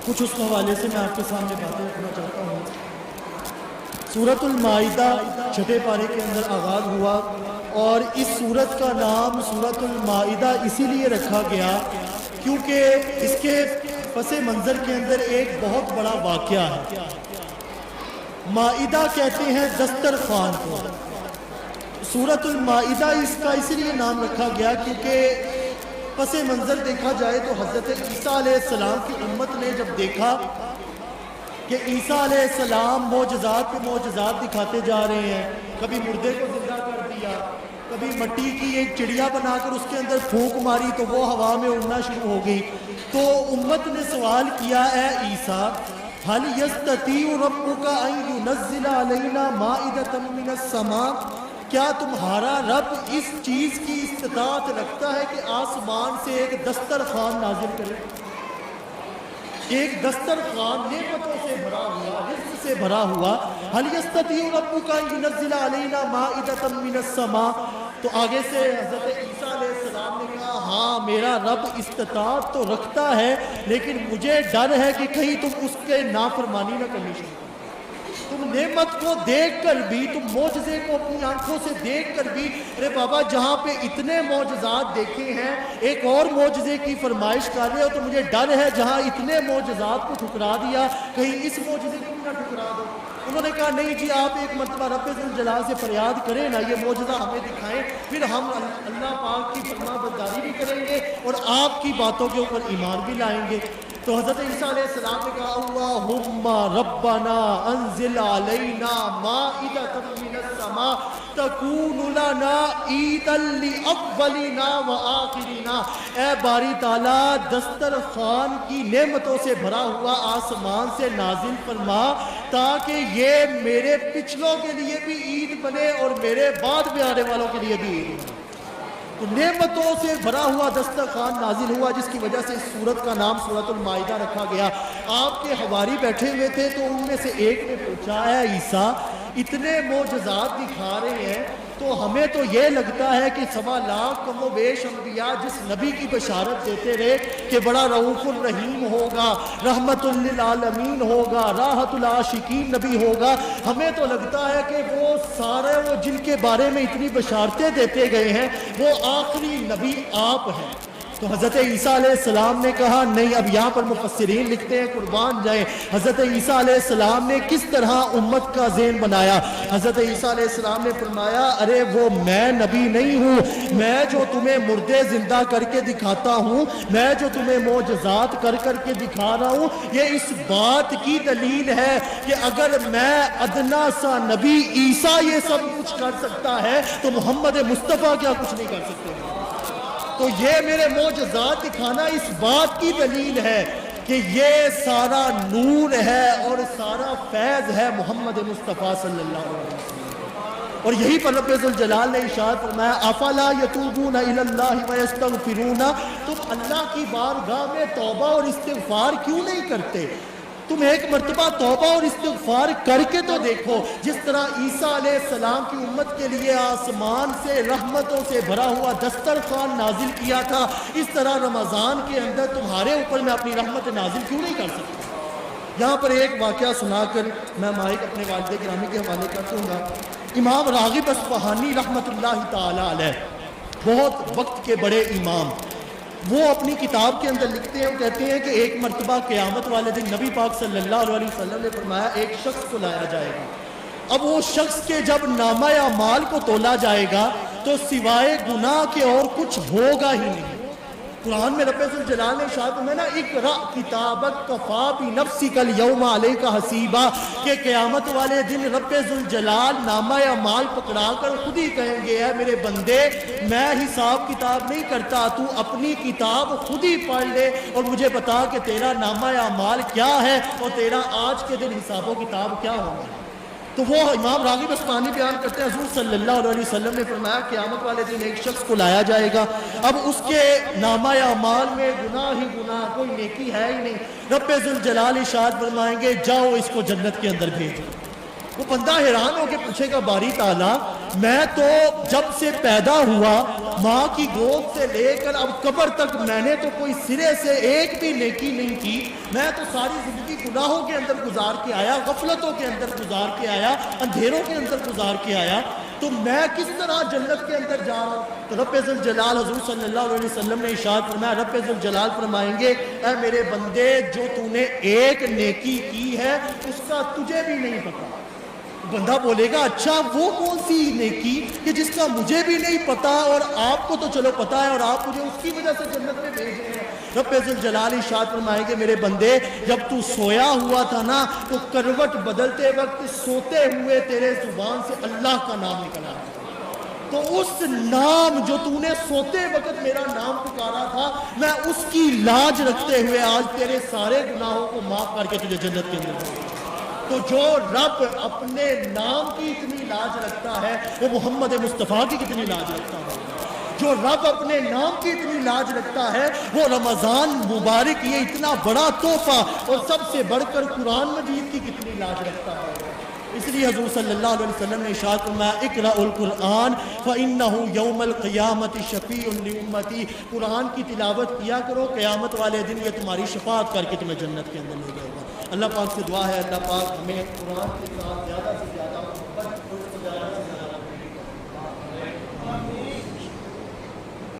کچھ اس حوالے سے میں آپ کے سامنے باتیں رکھنا چاہتا ہوں۔ سورۃ المائدہ چھٹے پارے کے اندر آغاز ہوا، اور اس سورت کا نام سورۃ المائدہ اسی لیے رکھا گیا کیونکہ اس کے پس منظر کے اندر ایک بہت بڑا واقعہ ہے۔ مائدہ کہتے ہیں دسترخوان کو۔ سورۃ المائدہ اس کا اسی لیے نام رکھا گیا کیونکہ پس منظر دیکھا جائے تو حضرت عیسیٰ علیہ السلام کی امت نے جب دیکھا کہ عیسیٰ علیہ السلام معجزات پہ معجزات دکھاتے جا رہے ہیں، کبھی مردے کو زندہ کر دیا، کبھی مٹی کی ایک چڑیا بنا کر اس کے اندر پھونک ماری تو وہ ہوا میں اڑنا شروع ہو گئی، تو امت نے سوال کیا، اے عیسیٰ هل يستطيع ربك ان ينزل علينا مائدة من السماء، کیا تمہارا رب اس چیز کی استطاعت رکھتا ہے کہ آسمان سے ایک دسترخوان نازل کرے؟ ایک دسترخوان نعمتوں سے بھرا ہوا، رزق سے بھرا ہوا۔ هل يستطيع ربك ان ينزل علينا مائدة من السماء، تو آگے سے حضرت عیسیٰ علیہ السلام نے کہا ہاں میرا رب استطاعت تو رکھتا ہے، لیکن مجھے ڈر ہے کہ کہیں تم اس کے نافرمانی نہ کرنی شروع کرو۔ تم نعمت کو دیکھ کر بھی، تم معجزے کو اپنی آنکھوں سے دیکھ کر بھی، ارے بابا جہاں پہ اتنے معجزات دیکھے ہیں ایک اور معجزے کی فرمائش کر رہے ہو، تو مجھے ڈر ہے جہاں اتنے معجزات کو ٹھکرا دیا کہیں اس معجزے کو نہ ٹھکرا دو۔ انہوں نے کہا نہیں جی، آپ ایک مرتبہ رب ذوالجلال سے فریاد کریں نا، یہ معجزہ ہمیں دکھائیں، پھر ہم اللہ پاک کی فرما برداری بھی کریں گے اور آپ کی باتوں کے اوپر ایمان بھی لائیں گے۔ تو حضرت عیسیٰ علیہ السلام نے کہا اللہم ربنا انزل علینا مائدۃ من السماء تکون لنا عیدا لاولنا وآخرنا، اے باری تعالیٰ دسترخوان کی نعمتوں سے بھرا ہوا آسمان سے نازل فرما تاکہ یہ میرے پچھلوں کے لیے بھی عید بنے اور میرے بعد میں آنے والوں کے لیے بھی عید بنے۔ تو نعمتوں سے بھرا ہوا دسترخوان نازل ہوا، جس کی وجہ سے اس سورت کا نام سورۃ المائدہ رکھا گیا۔ آپ کے حواری بیٹھے ہوئے تھے تو ان میں سے ایک نے پوچھا، ہے عیسیٰ اتنے معجزات دکھا رہے ہیں تو ہمیں تو یہ لگتا ہے کہ 1.25 کم و بیش انبیاء جس نبی کی بشارت دیتے رہے کہ بڑا رؤوف الرحیم ہوگا، رحمت للعالمین ہوگا، راحت العاشقین نبی ہوگا، ہمیں تو لگتا ہے کہ وہ سارے وہ جن کے بارے میں اتنی بشارتیں دیتے گئے ہیں وہ آخری نبی آپ ہیں۔ تو حضرت عیسیٰ علیہ السلام نے کہا نہیں، اب یہاں پر مفسرین لکھتے ہیں قربان جائیں حضرت عیسیٰ علیہ السلام نے کس طرح امت کا ذہن بنایا۔ حضرت عیسیٰ علیہ السلام نے فرمایا ارے وہ میں نبی نہیں ہوں، میں جو تمہیں مردے زندہ کر کے دکھاتا ہوں، میں جو تمہیں معجزات کر کر کے دکھا رہا ہوں، یہ اس بات کی دلیل ہے کہ اگر میں ادنا سا نبی عیسیٰ یہ سب کچھ کر سکتا ہے تو محمد مصطفیٰ کیا کچھ نہیں کر سکتے۔ تو یہ میرے معجزات دکھانا اس بات کی دلیل ہے کہ یہ سارا نور ہے اور سارا فیض ہے محمد مصطفیٰ صلی اللہ علیہ وسلم۔ اور یہی پر رب ذوالجلال نے ارشاد فرمایا افلا یتوبون الی اللہ ویستغفرون، تم اللہ کی بارگاہ میں توبہ اور استغفار کیوں نہیں کرتے؟ تم ایک مرتبہ توبہ اور استغفار کر کے تو دیکھو، جس طرح عیسیٰ علیہ السلام کی امت کے لیے آسمان سے رحمتوں سے بھرا ہوا دسترخوان نازل کیا تھا، اس طرح رمضان کے اندر تمہارے اوپر میں اپنی رحمت نازل کیوں نہیں کر سکتا؟ یہاں پر ایک واقعہ سنا کر میں مائک اپنے والد گرامی کے حوالے کر دوں گا۔ امام راغب اصفہانی رحمۃ اللہ تعالی علیہ، بہت وقت کے بڑے امام، وہ اپنی کتاب کے اندر لکھتے ہیں، وہ کہتے ہیں کہ ایک مرتبہ قیامت والے دن نبی پاک صلی اللہ علیہ وسلم نے فرمایا ایک شخص کو لایا جائے گا، اب وہ شخص کے جب نامہ اعمال کو تولا جائے گا تو سوائے گناہ کے اور کچھ ہوگا ہی نہیں۔ قرآن میں رب ذوالجلال نے ارشاد فرمایا نا اقرأ کتابک کفی بنفسک اليوم علیک حسیبا، کہ قیامت والے دن رب ذوالجلال نامہ اعمال پکڑا کر خود ہی کہیں گے اے میرے بندے میں حساب کتاب نہیں کرتا، تو اپنی کتاب خود ہی پڑھ لے اور مجھے بتا کہ تیرا نامہ اعمال کیا ہے اور تیرا آج کے دن حساب و کتاب کیا ہوگا۔ تو وہ امام راغب اصفہانی بیان کرتے ہیں حضور صلی اللہ علیہ وسلم نے فرمایا قیامت والے دن ایک شخص کو لایا جائے گا، اب اس کے نامہ اعمال میں گناہ ہی گناہ، کوئی نیکی ہے ہی نہیں۔ رب ذوالجلال ارشاد فرمائیں گے جاؤ اس کو جنت کے اندر بھیجو۔ وہ بندہ حیران ہو کے پوچھے گا باری تعالیٰ میں تو جب سے پیدا ہوا ماں کی گود سے لے کر اب قبر تک میں نے تو کوئی سرے سے ایک بھی نیکی نہیں کی. میں تو ساری زندگی گناہوں کے اندر گزار کے آیا, غفلتوں کے اندر گزار کے آیا, اندھیروں کے اندر گزار کے آیا, تو میں کس طرح جنت کے اندر جا رہا ہوں؟ تو رب ذوالجلال حضور صلی اللہ علیہ وسلم نے ارشاد فرمایا, رب ذوالجلال فرمائیں گے اے میرے بندے جو تو نے ایک نیکی کی ہے اس کا تجھے بھی نہیں پتا. بندہ بولے گا اچھا وہ کون سی نیکی کہ جس کا مجھے بھی نہیں پتا اور آپ کو تو چلو پتا ہے اور آپ مجھے اس کی وجہ سے جنت میں بھیج رہے ہیں. رب ذوالجلال ارشاد فرمائیں گے میرے بندے جب تو سویا ہوا تھا نا تو کروٹ بدلتے وقت سوتے ہوئے تیرے زبان سے اللہ کا نام نکلا, تو اس نام جو تو نے سوتے وقت میرا نام پکارا تھا میں اس کی لاج رکھتے ہوئے آج تیرے سارے گناہوں کو معاف کر کے تجھے جنت کے اندر بھیجا. تو جو رب اپنے نام کی اتنی لاج رکھتا ہے وہ محمد مصطفیٰ کی کتنی لاج رکھتا ہے. جو رب اپنے نام کی اتنی لاج رکھتا ہے وہ رمضان مبارک یہ اتنا بڑا تحفہ اور سب سے بڑھ کر قرآن مجید کی کتنی لاج رکھتا ہے. اس لیے حضور صلی اللہ علیہ وسلم نے ارشاد فرمایا اقرأوا القرآن فإنه یوم القیامت شفیع لامتی, قرآن کی تلاوت کیا کرو, قیامت والے دن یہ تمہاری شفاعت کر کے تمہیں جنت کے اندر لے جائے گا. اللہ پاک سے دعا ہے اللہ پاک ہمیں قرآن کے ساتھ زیادہ سے زیادہ محبت